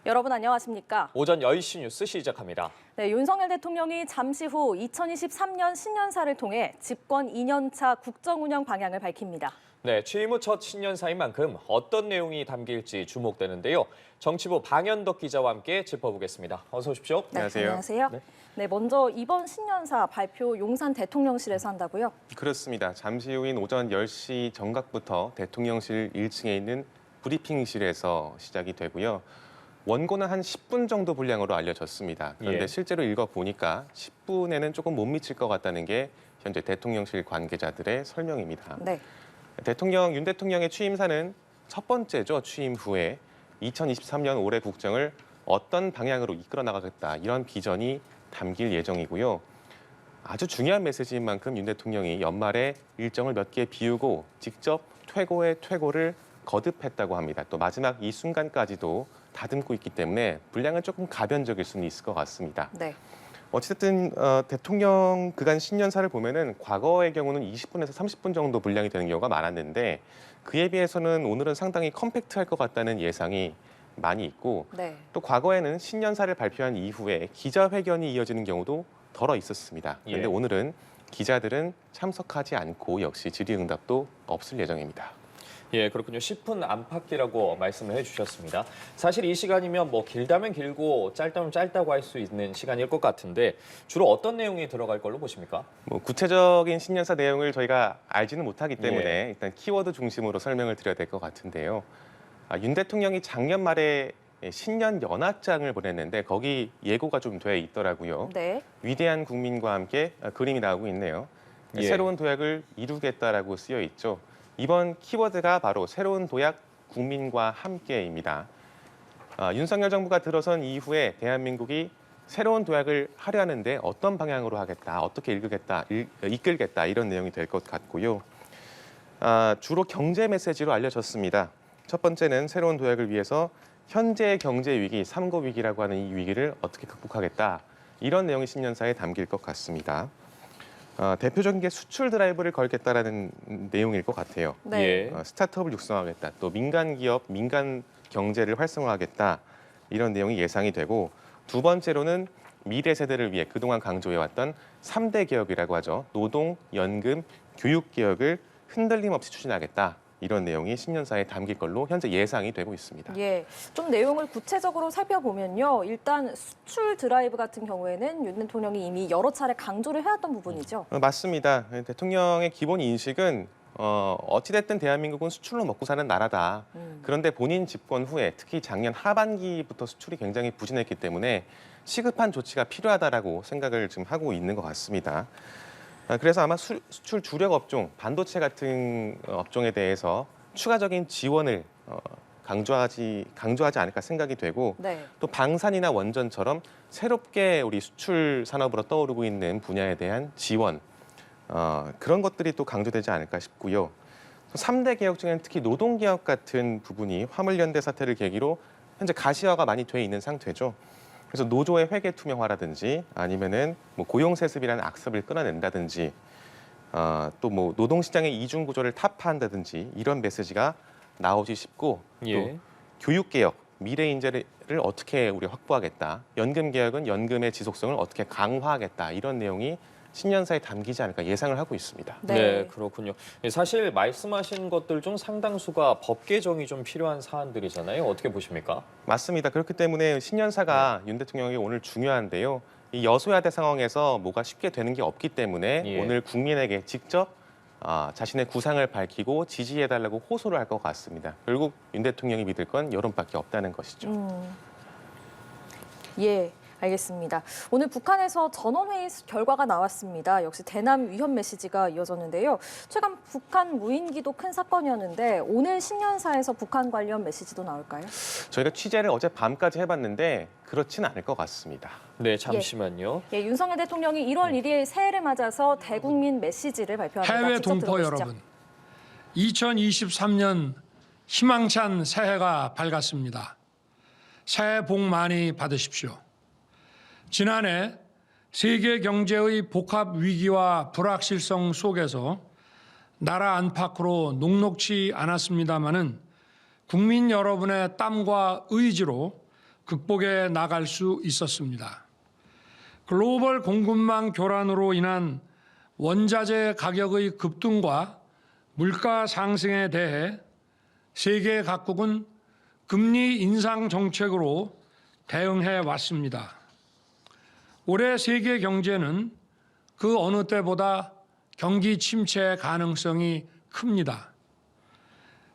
여러분 안녕하십니까? 오전 10시 뉴스 시작합니다. 네, 윤석열 대통령이 잠시 후 2023년 신년사를 통해 집권 2년차 국정운영 방향을 밝힙니다. 네, 취임 후 첫 신년사인 만큼 어떤 내용이 담길지 주목되는데요. 정치부 방현덕 기자와 함께 짚어보겠습니다. 어서 오십시오. 네, 안녕하세요. 안녕하세요. 네, 먼저 이번 신년사 발표 용산 대통령실에서 한다고요? 그렇습니다. 잠시 후인 오전 10시 정각부터 대통령실 1층에 있는 브리핑실에서 시작이 되고요. 원고는 한 10분 정도 분량으로 알려졌습니다. 그런데 실제로 읽어보니까 10분에는 조금 못 미칠 것 같다는 게 현재 대통령실 관계자들의 설명입니다. 네. 윤 대통령의 취임사는 첫 번째죠. 취임 후에 2023년 올해 국정을 어떤 방향으로 이끌어 나가겠다 이런 비전이 담길 예정이고요. 아주 중요한 메시지인 만큼 윤 대통령이 연말에 일정을 몇 개 비우고 직접 퇴고의 퇴고를 거듭했다고 합니다. 또 마지막 이 순간까지도 다듬고 있기 때문에 분량은 조금 가변적일 수는 있을 것 같습니다. 네. 어쨌든 대통령 그간 신년사를 보면은 과거의 경우는 20분에서 30분 정도 분량이 되는 경우가 많았는데 그에 비해서는 오늘은 상당히 컴팩트할 것 같다는 예상이 많이 있고 네. 또 과거에는 신년사를 발표한 이후에 기자회견이 이어지는 경우도 덜어 있었습니다. 그런데 오늘은 기자들은 참석하지 않고 역시 질의응답도 없을 예정입니다. 예, 그렇군요. 10분 안팎이라고 말씀을 해주셨습니다. 사실 이 시간이면 뭐 길다면 길고 짧다면 짧다고 할 수 있는 시간일 것 같은데 주로 어떤 내용이 들어갈 걸로 보십니까? 뭐 구체적인 신년사 내용을 저희가 알지는 못하기 때문에 일단 키워드 중심으로 설명을 드려야 될 것 같은데요. 윤 대통령이 작년 말에 신년 연합장을 보냈는데 거기 예고가 좀 돼 있더라고요. 네. 위대한 국민과 함께 그림이 나오고 있네요. 새로운 도약을 이루겠다라고 쓰여 있죠. 이번 키워드가 바로 새로운 도약 국민과 함께입니다. 윤석열 정부가 들어선 이후에 대한민국이 새로운 도약을 하려 하는데 어떤 방향으로 하겠다, 어떻게 이끌겠다 이런 내용이 될 것 같고요. 주로 경제 메시지로 알려졌습니다. 첫 번째는 새로운 도약을 위해서 현재 경제 위기, 3고 위기라고 하는 이 위기를 어떻게 극복하겠다 이런 내용이 신년사에 담길 것 같습니다. 대표적인 게 수출 드라이브를 걸겠다라는 내용일 것 같아요. 네. 스타트업을 육성하겠다, 또 민간 기업, 민간 경제를 활성화하겠다 이런 내용이 예상이 되고 두 번째로는 미래 세대를 위해 그동안 강조해왔던 3대 개혁이라고 하죠. 노동, 연금, 교육 개혁을 흔들림 없이 추진하겠다. 이런 내용이 신년사에 담길 걸로 현재 예상이 되고 있습니다. 예, 좀 내용을 구체적으로 살펴보면요. 일단 수출 드라이브 같은 경우에는 윤 대통령이 이미 여러 차례 강조를 해왔던 부분이죠. 맞습니다. 대통령의 기본 인식은 어찌됐든 대한민국은 수출로 먹고 사는 나라다. 그런데 본인 집권 후에 특히 작년 하반기부터 수출이 굉장히 부진했기 때문에 시급한 조치가 필요하다라고 생각을 지금 하고 있는 것 같습니다. 그래서 아마 수출 주력 업종, 반도체 같은 업종에 대해서 추가적인 지원을 강조하지 않을까 생각이 되고 네. 또 방산이나 원전처럼 새롭게 우리 수출 산업으로 떠오르고 있는 분야에 대한 지원 그런 것들이 또 강조되지 않을까 싶고요. 3대 개혁 중에는 특히 노동개혁 같은 부분이 화물연대 사태를 계기로 현재 가시화가 많이 돼 있는 상태죠. 그래서 노조의 회계 투명화라든지 아니면은 뭐 고용 세습이라는 악습을 끊어낸다든지 또 뭐 노동시장의 이중 구조를 타파한다든지 이런 메시지가 나오지 싶고 또 교육 개혁, 미래 인재를 어떻게 우리 확보하겠다, 연금 개혁은 연금의 지속성을 어떻게 강화하겠다 이런 내용이 신년사에 담기지 않을까 예상을 하고 있습니다. 네, 그렇군요. 사실 말씀하신 것들 중 상당수가 법 개정이 좀 필요한 사안들이잖아요. 어떻게 보십니까? 맞습니다. 그렇기 때문에 신년사가 윤 대통령이 오늘 중요한데요. 이 여소야대 상황에서 뭐가 쉽게 되는 게 없기 때문에 오늘 국민에게 직접 자신의 구상을 밝히고 지지해달라고 호소를 할 것 같습니다. 결국 윤 대통령이 믿을 건 여론밖에 없다는 것이죠. 예. 알겠습니다. 오늘 북한에서 전원회의 결과가 나왔습니다. 역시 대남 위협 메시지가 이어졌는데요. 최근 북한 무인기도 큰 사건이었는데 오늘 신년사에서 북한 관련 메시지도 나올까요? 저희가 취재를 어제 밤까지 해봤는데 그렇진 않을 것 같습니다. 네, 잠시만요. 예, 윤석열 대통령이 1월 1일 새해를 맞아서 대국민 메시지를 발표합니다. 해외 동포 여러분, 2023년 희망찬 새해가 밝았습니다. 새해 복 많이 받으십시오. 지난해 세계 경제의 복합 위기와 불확실성 속에서 나라 안팎으로 녹록지 않았습니다마는 국민 여러분의 땀과 의지로 극복해 나갈 수 있었습니다. 글로벌 공급망 교란으로 인한 원자재 가격의 급등과 물가 상승에 대해 세계 각국은 금리 인상 정책으로 대응해 왔습니다. 올해 세계 경제는 그 어느 때보다 경기 침체 가능성이 큽니다.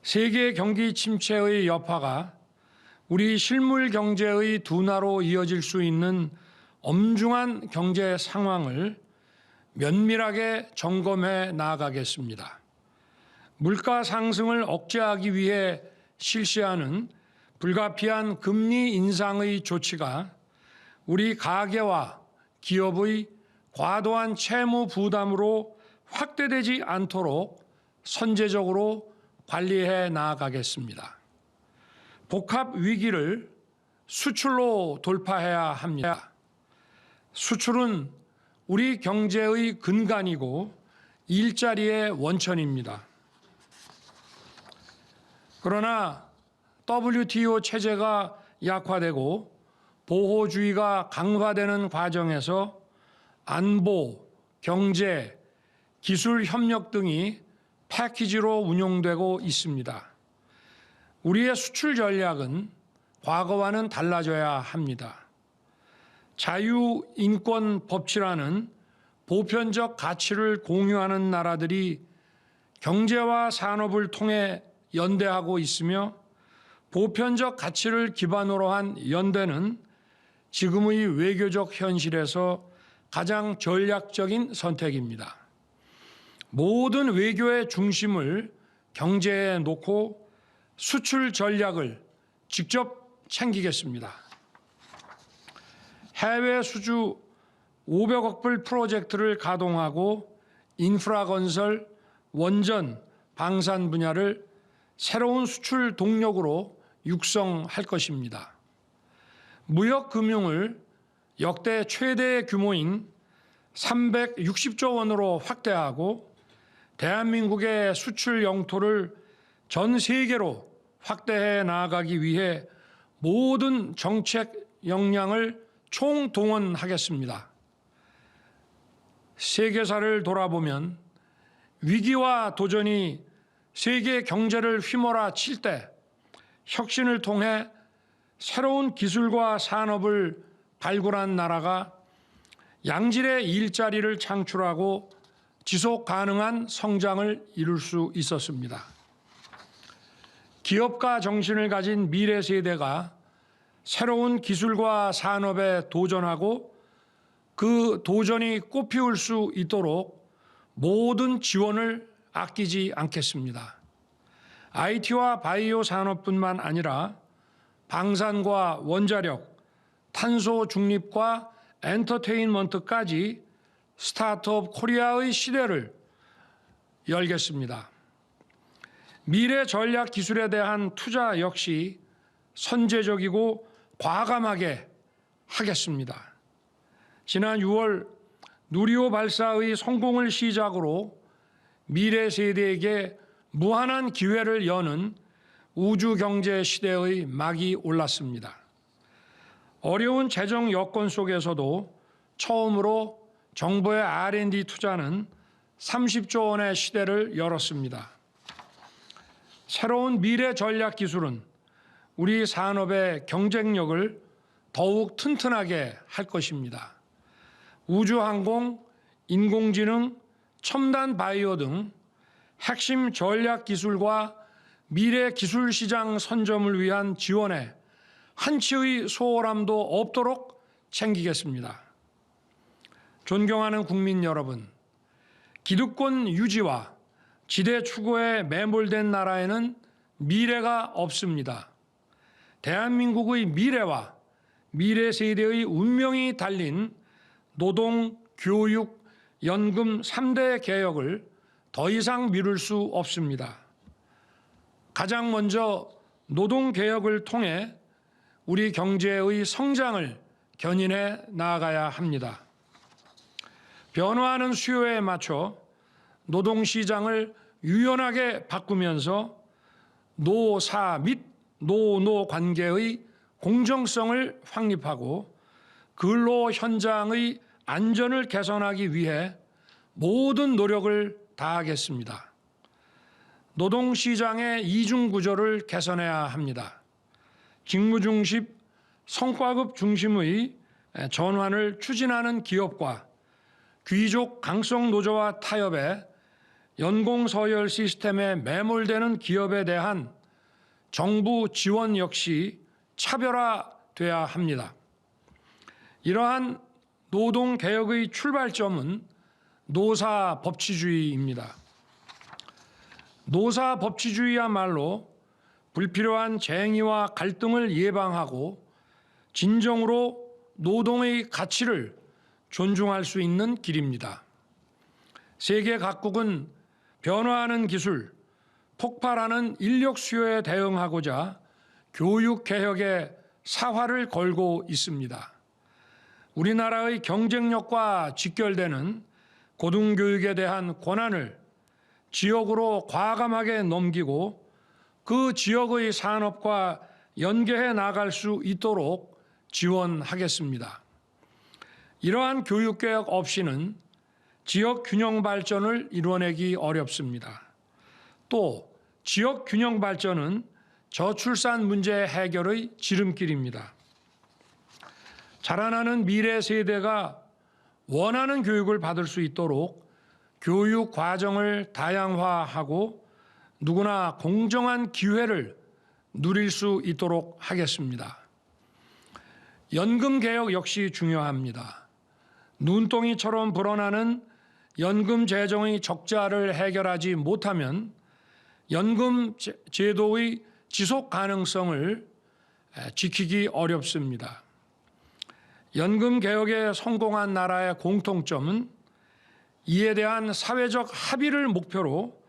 세계 경기 침체의 여파가 우리 실물 경제의 둔화로 이어질 수 있는 엄중한 경제 상황을 면밀하게 점검해 나아가겠습니다. 물가 상승을 억제하기 위해 실시하는 불가피한 금리 인상의 조치가 우리 가계와 기업의 과도한 채무 부담으로 확대되지 않도록 선제적으로 관리해 나아가겠습니다. 복합 위기를 수출로 돌파해야 합니다. 수출은 우리 경제의 근간이고 일자리의 원천입니다. 그러나 WTO 체제가 약화되고 보호주의가 강화되는 과정에서 안보, 경제, 기술 협력 등이 패키지로 운용되고 있습니다. 우리의 수출 전략은 과거와는 달라져야 합니다. 자유인권 법치라는 보편적 가치를 공유하는 나라들이 경제와 산업을 통해 연대하고 있으며 보편적 가치를 기반으로 한 연대는 지금의 외교적 현실에서 가장 전략적인 선택입니다. 모든 외교의 중심을 경제에 놓고 수출 전략을 직접 챙기겠습니다. 해외 수주 500억 불 프로젝트를 가동하고 인프라 건설, 원전, 방산 분야를 새로운 수출 동력으로 육성할 것입니다. 무역 금융을 역대 최대 규모인 360조 원으로 확대하고 대한민국의 수출 영토를 전 세계로 확대해 나아가기 위해 모든 정책 역량을 총동원하겠습니다. 세계사를 돌아보면 위기와 도전이 세계 경제를 휘몰아칠 때 혁신을 통해 새로운 기술과 산업을 발굴한 나라가 양질의 일자리를 창출하고 지속 가능한 성장을 이룰 수 있었습니다. 기업가 정신을 가진 미래 세대가 새로운 기술과 산업에 도전하고 그 도전이 꽃피울 수 있도록 모든 지원을 아끼지 않겠습니다. IT와 바이오 산업뿐만 아니라 방산과 원자력, 탄소 중립과 엔터테인먼트까지 스타트업 코리아의 시대를 열겠습니다. 미래 전략 기술에 대한 투자 역시 선제적이고 과감하게 하겠습니다. 지난 6월 누리호 발사의 성공을 시작으로 미래 세대에게 무한한 기회를 여는 우주 경제 시대의 막이 올랐습니다. 어려운 재정 여건 속에서도 처음으로 정부의 R&D 투자는 30조 원의 시대를 열었습니다. 새로운 미래 전략 기술은 우리 산업의 경쟁력을 더욱 튼튼하게 할 것입니다. 우주항공, 인공지능, 첨단 바이오 등 핵심 전략 기술과 미래 기술 시장 선점을 위한 지원에 한치의 소홀함도 없도록 챙기겠습니다. 존경하는 국민 여러분, 기득권 유지와 지대 추구에 매몰된 나라에는 미래가 없습니다. 대한민국의 미래와 미래 세대의 운명이 달린 노동, 교육, 연금 3대 개혁을 더 이상 미룰 수 없습니다. 가장 먼저 노동개혁을 통해 우리 경제의 성장을 견인해 나아가야 합니다. 변화하는 수요에 맞춰 노동시장을 유연하게 바꾸면서 노사 및 노노 관계의 공정성을 확립하고 근로 현장의 안전을 개선하기 위해 모든 노력을 다하겠습니다. 노동시장의 이중 구조를 개선해야 합니다. 직무 중심, 성과급 중심의 전환을 추진하는 기업과 귀족 강성 노조와 타협해 연공 서열 시스템에 매몰되는 기업에 대한 정부 지원 역시 차별화돼야 합니다. 이러한 노동개혁의 출발점은 노사법치주의입니다. 노사법치주의야말로 불필요한 쟁의와 갈등을 예방하고 진정으로 노동의 가치를 존중할 수 있는 길입니다. 세계 각국은 변화하는 기술, 폭발하는 인력 수요에 대응하고자 교육 개혁에 사활을 걸고 있습니다. 우리나라의 경쟁력과 직결되는 고등교육에 대한 권한을 지역으로 과감하게 넘기고 그 지역의 산업과 연계해 나갈 수 있도록 지원하겠습니다. 이러한 교육개혁 없이는 지역 균형 발전을 이뤄내기 어렵습니다. 또 지역 균형 발전은 저출산 문제 해결의 지름길입니다. 자라나는 미래 세대가 원하는 교육을 받을 수 있도록 교육 과정을 다양화하고 누구나 공정한 기회를 누릴 수 있도록 하겠습니다. 연금 개혁 역시 중요합니다. 눈덩이처럼 불어나는 연금 재정의 적자를 해결하지 못하면 연금 제도의 지속 가능성을 지키기 어렵습니다. 연금 개혁에 성공한 나라의 공통점은 이에 대한 사회적 합의를 목표로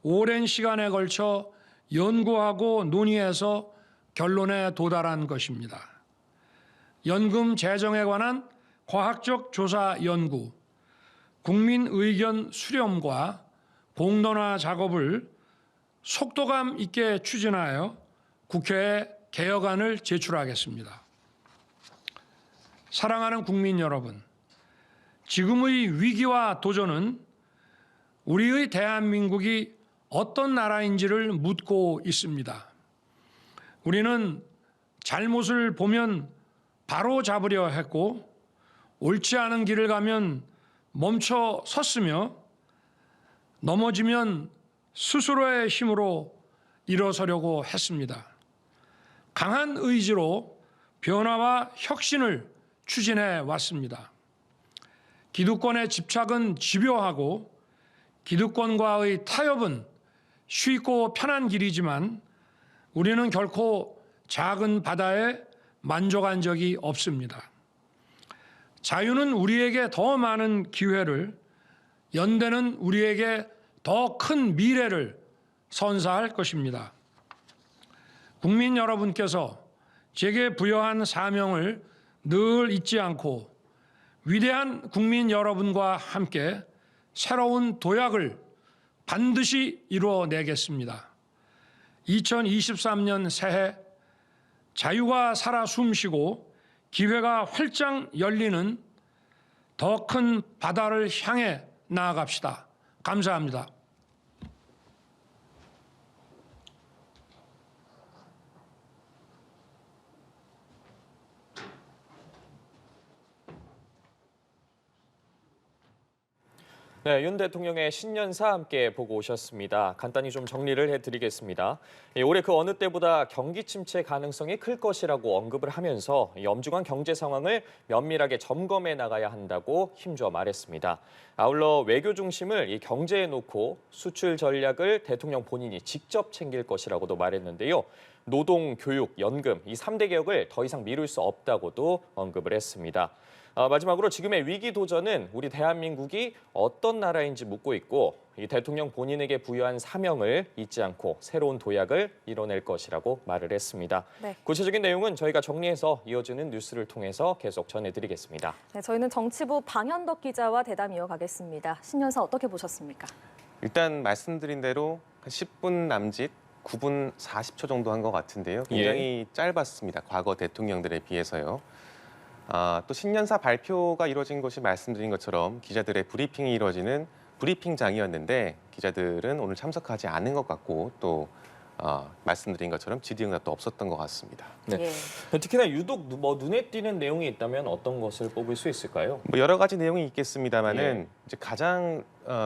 오랜 시간에 걸쳐 연구하고 논의해서 결론에 도달한 것입니다. 연금 재정에 관한 과학적 조사 연구, 국민 의견 수렴과 공론화 작업을 속도감 있게 추진하여 국회에 개혁안을 제출하겠습니다. 사랑하는 국민 여러분, 지금의 위기와 도전은 우리의 대한민국이 어떤 나라인지를 묻고 있습니다. 우리는 잘못을 보면 바로 잡으려 했고 옳지 않은 길을 가면 멈춰 섰으며 넘어지면 스스로의 힘으로 일어서려고 했습니다. 강한 의지로 변화와 혁신을 추진해 왔습니다. 기득권의 집착은 집요하고 기득권과의 타협은 쉽고 편한 길이지만 우리는 결코 작은 바다에 만족한 적이 없습니다. 자유는 우리에게 더 많은 기회를, 연대는 우리에게 더 큰 미래를 선사할 것입니다. 국민 여러분께서 제게 부여한 사명을 늘 잊지 않고 위대한 국민 여러분과 함께 새로운 도약을 반드시 이루어내겠습니다. 2023년 새해 자유가 살아 숨쉬고 기회가 활짝 열리는 더 큰 바다를 향해 나아갑시다. 감사합니다. 네, 윤 대통령의 신년사 함께 보고 오셨습니다. 간단히 좀 정리를 해드리겠습니다. 올해 그 어느 때보다 경기 침체 가능성이 클 것이라고 언급을 하면서 엄중한 경제 상황을 면밀하게 점검해 나가야 한다고 힘주어 말했습니다. 아울러 외교 중심을 이 경제에 놓고 수출 전략을 대통령 본인이 직접 챙길 것이라고도 말했는데요. 노동, 교육, 연금 이 3대 개혁을 더 이상 미룰 수 없다고도 언급을 했습니다. 마지막으로 지금의 위기 도전은 우리 대한민국이 어떤 나라인지 묻고 있고 이 대통령 본인에게 부여한 사명을 잊지 않고 새로운 도약을 이뤄낼 것이라고 말을 했습니다. 네. 구체적인 내용은 저희가 정리해서 이어지는 뉴스를 통해서 계속 전해드리겠습니다. 네, 저희는 정치부 방현덕 기자와 대담 이어가겠습니다. 신년사 어떻게 보셨습니까? 일단 말씀드린 대로 한 10분 남짓 9분 40초 정도 한 것 같은데요. 굉장히 짧았습니다. 과거 대통령들에 비해서요. 또 신년사 발표가 이루어진 것이 말씀드린 것처럼 기자들의 브리핑이 이루어지는 브리핑장이었는데 기자들은 오늘 참석하지 않은 것 같고 또 말씀드린 것처럼 질의응답도 없었던 것 같습니다. 네. 예. 특히나 유독 눈에 띄는 내용이 있다면 어떤 것을 뽑을 수 있을까요? 뭐 여러 가지 내용이 있겠습니다만은 예. 이제 가장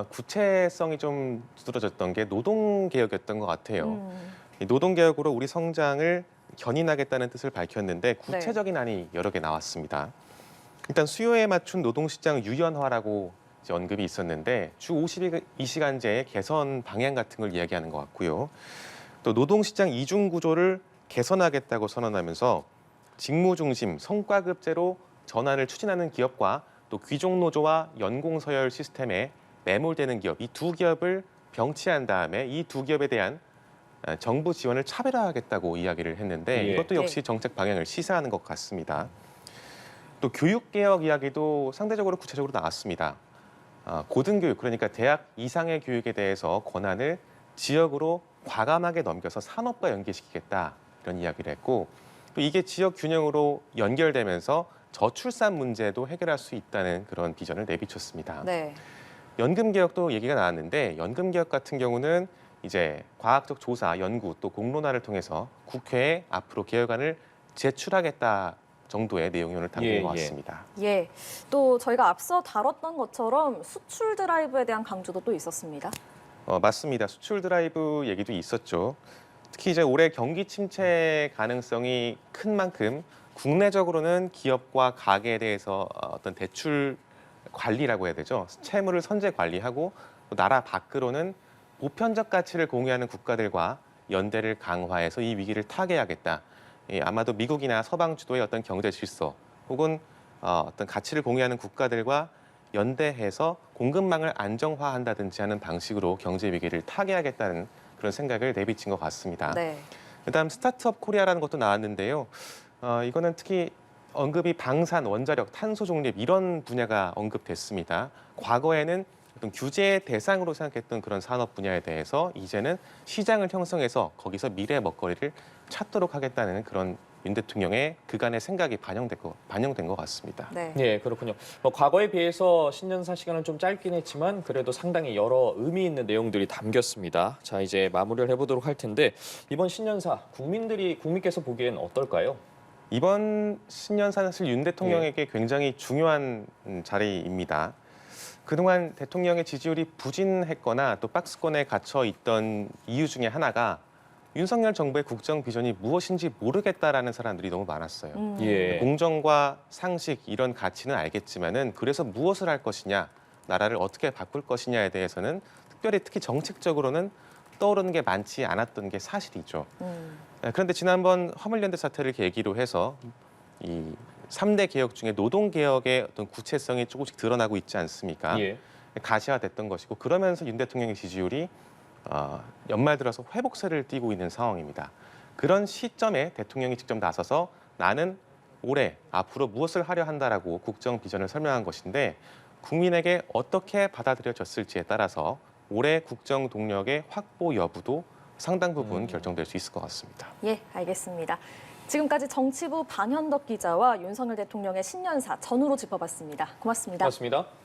구체성이 좀 두드러졌던 게 노동개혁이었던 것 같아요. 이 노동개혁으로 우리 성장을 견인하겠다는 뜻을 밝혔는데 구체적인 안이 여러 개 나왔습니다. 일단 수요에 맞춘 노동시장 유연화라고 이제 언급이 있었는데 주 52시간제 개선 방향 같은 걸 이야기하는 것 같고요. 또 노동시장 이중 구조를 개선하겠다고 선언하면서 직무 중심 성과급제로 전환을 추진하는 기업과 또 귀족 노조와 연공 서열 시스템에 매몰되는 기업 이 두 기업을 병치한 다음에 이 두 기업에 대한 정부 지원을 차별화하겠다고 이야기를 했는데 예. 이것도 역시 정책 방향을 시사하는 것 같습니다. 또 교육개혁 이야기도 상대적으로 구체적으로 나왔습니다. 고등교육 그러니까 대학 이상의 교육에 대해서 권한을 지역으로 과감하게 넘겨서 산업과 연계시키겠다 이런 이야기를 했고 또 이게 지역 균형으로 연결되면서 저출산 문제도 해결할 수 있다는 그런 비전을 내비쳤습니다. 네. 연금 개혁도 얘기가 나왔는데 연금 개혁 같은 경우는 이제 과학적 조사, 연구 또 공론화를 통해서 국회에 앞으로 개혁안을 제출하겠다 정도의 내용이 오늘 담긴 것 같습니다. 예. 또 저희가 앞서 다뤘던 것처럼 수출 드라이브에 대한 강조도 또 있었습니다. 맞습니다. 수출 드라이브 얘기도 있었죠. 특히 이제 올해 경기 침체 가능성이 큰 만큼 국내적으로는 기업과 가게에 대해서 어떤 대출 관리라고 해야 되죠. 채무를 선제 관리하고 또 나라 밖으로는 보편적 가치를 공유하는 국가들과 연대를 강화해서 이 위기를 타개하겠다. 아마도 미국이나 서방 주도의 어떤 경제 질서 혹은 어떤 가치를 공유하는 국가들과 연대해서 공급망을 안정화한다든지 하는 방식으로 경제 위기를 타개하겠다는 그런 생각을 내비친 것 같습니다. 네. 그다음 스타트업 코리아라는 것도 나왔는데요. 이거는 특히 언급이 방산, 원자력, 탄소 중립 이런 분야가 언급됐습니다. 과거에는 어떤 규제의 대상으로 생각했던 그런 산업 분야에 대해서 이제는 시장을 형성해서 거기서 미래 먹거리를 찾도록 하겠다는 그런 윤 대통령의 그간의 생각이 반영된 것 같습니다. 네. 예, 그렇군요. 과거에 비해서 신년사 시간은 좀 짧긴 했지만 그래도 상당히 여러 의미 있는 내용들이 담겼습니다. 자, 이제 마무리를 해보도록 할 텐데 이번 신년사 국민께서 보기엔 어떨까요? 이번 신년사는 사실 윤 대통령에게 굉장히 중요한 자리입니다. 그동안 대통령의 지지율이 부진했거나 또 박스권에 갇혀 있던 이유 중에 하나가 윤석열 정부의 국정 비전이 무엇인지 모르겠다라는 사람들이 너무 많았어요. 예. 공정과 상식 이런 가치는 알겠지만은 그래서 무엇을 할 것이냐, 나라를 어떻게 바꿀 것이냐에 대해서는 특히 정책적으로는 떠오르는 게 많지 않았던 게 사실이죠. 그런데 지난번 화물연대 사태를 계기로 해서 이 3대 개혁 중에 노동개혁의 어떤 구체성이 조금씩 드러나고 있지 않습니까? 예. 가시화됐던 것이고 그러면서 윤 대통령의 지지율이 연말 들어서 회복세를 띠고 있는 상황입니다. 그런 시점에 대통령이 직접 나서서 나는 올해 앞으로 무엇을 하려 한다라고 국정 비전을 설명한 것인데 국민에게 어떻게 받아들여졌을지에 따라서 올해 국정 동력의 확보 여부도 상당 부분 결정될 수 있을 것 같습니다. 예, 알겠습니다. 지금까지 정치부 반현덕 기자와 윤석열 대통령의 신년사 전후로 짚어봤습니다. 고맙습니다. 고맙습니다.